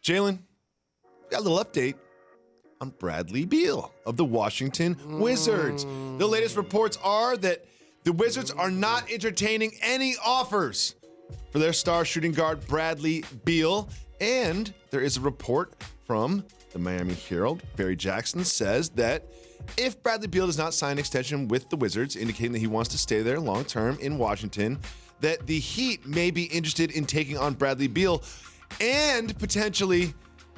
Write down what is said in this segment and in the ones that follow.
Jalen, we got a little update on Bradley Beal of the Washington Wizards. The latest reports are that the Wizards are not entertaining any offers for their star shooting guard Bradley Beal. And there is a report from the Miami Herald. Barry Jackson says that if Bradley Beal does not sign an extension with the Wizards, indicating that he wants to stay there long term in Washington, that the Heat may be interested in taking on Bradley Beal and potentially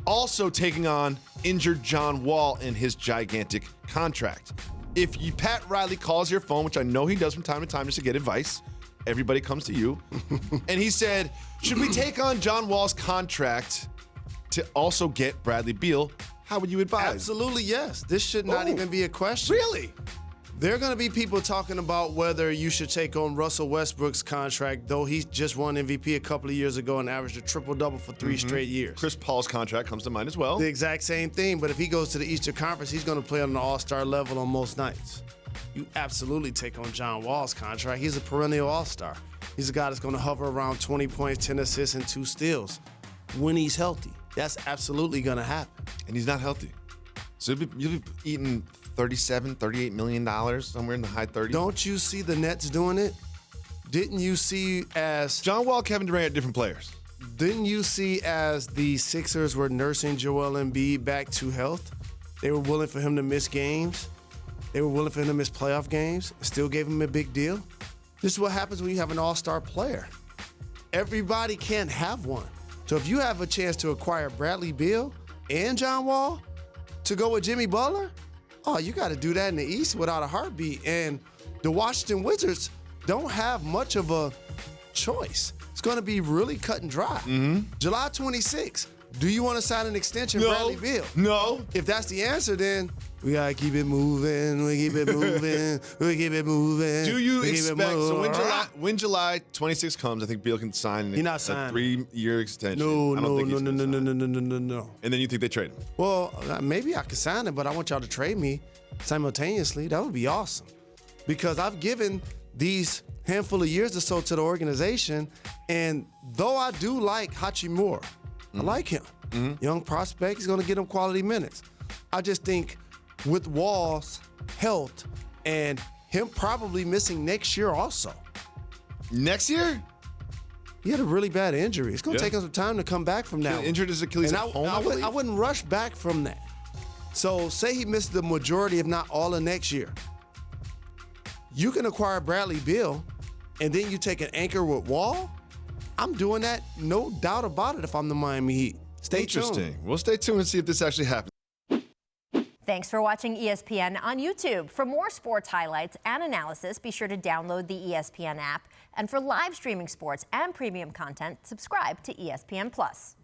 also taking on injured John Wall in his gigantic contract. If Pat Riley calls your phone, which I know he does from time to time just to get advice, everybody comes to you, and he said, should we take on John Wall's contract to also get Bradley Beal? How would you advise? Absolutely, yes. This should not even be a question. Really? There are going to be people talking about whether you should take on Russell Westbrook's contract, though he just won MVP a couple of years ago and averaged a triple-double for 3 straight years. Chris Paul's contract comes to mind as well. The exact same thing, but if he goes to the Eastern Conference, he's going to play on an all-star level on most nights. You absolutely take on John Wall's contract. He's a perennial all-star. He's a guy that's going to hover around 20 points, 10 assists, and 2 steals when he's healthy. That's absolutely going to happen. And he's not healthy. So you'll be eating $37, $38 million, somewhere in the high 30s. Don't you see the Nets doing it? Didn't you see as John Wall, Kevin Durant are different players. Didn't you see as the Sixers were nursing Joel Embiid back to health? They were willing for him to miss games. They were willing for him to miss playoff games. Still gave him a big deal. This is what happens when you have an all-star player. Everybody can't have one. So if you have a chance to acquire Bradley Beal and John Wall to go with Jimmy Butler, oh, you got to do that in the East without a heartbeat. And the Washington Wizards don't have much of a choice. It's going to be really cut and dry. July 26th, do you want to sign an extension, Bradley Beal? No. If that's the answer, then we got to keep it moving. We keep it moving. We keep it moving. Do you expect, so when July 26th comes, I think Beal can sign a 3-year extension. No. And then you think they trade him? Well, maybe I could sign him, but I want y'all to trade me simultaneously. That would be awesome. Because I've given these handful of years or so to the organization, and though I do like Hachimura, I like him. Young prospect, he's going to get him quality minutes. I just think with Wall's health and him probably missing next year also. Next year? He had a really bad injury. It's going to take him some time to come back from that. Injured his Achilles at home, I wouldn't rush back from that. So say he missed the majority, if not all, of next year. You can acquire Bradley Beal, and then you take an anchor with Wall. I'm doing that, no doubt about it, if I'm the Miami Heat. Stay tuned. Interesting. We'll stay tuned and see if this actually happens. Thanks for watching ESPN on YouTube. For more sports highlights and analysis, be sure to download the ESPN app. And for live streaming sports and premium content, subscribe to ESPN+.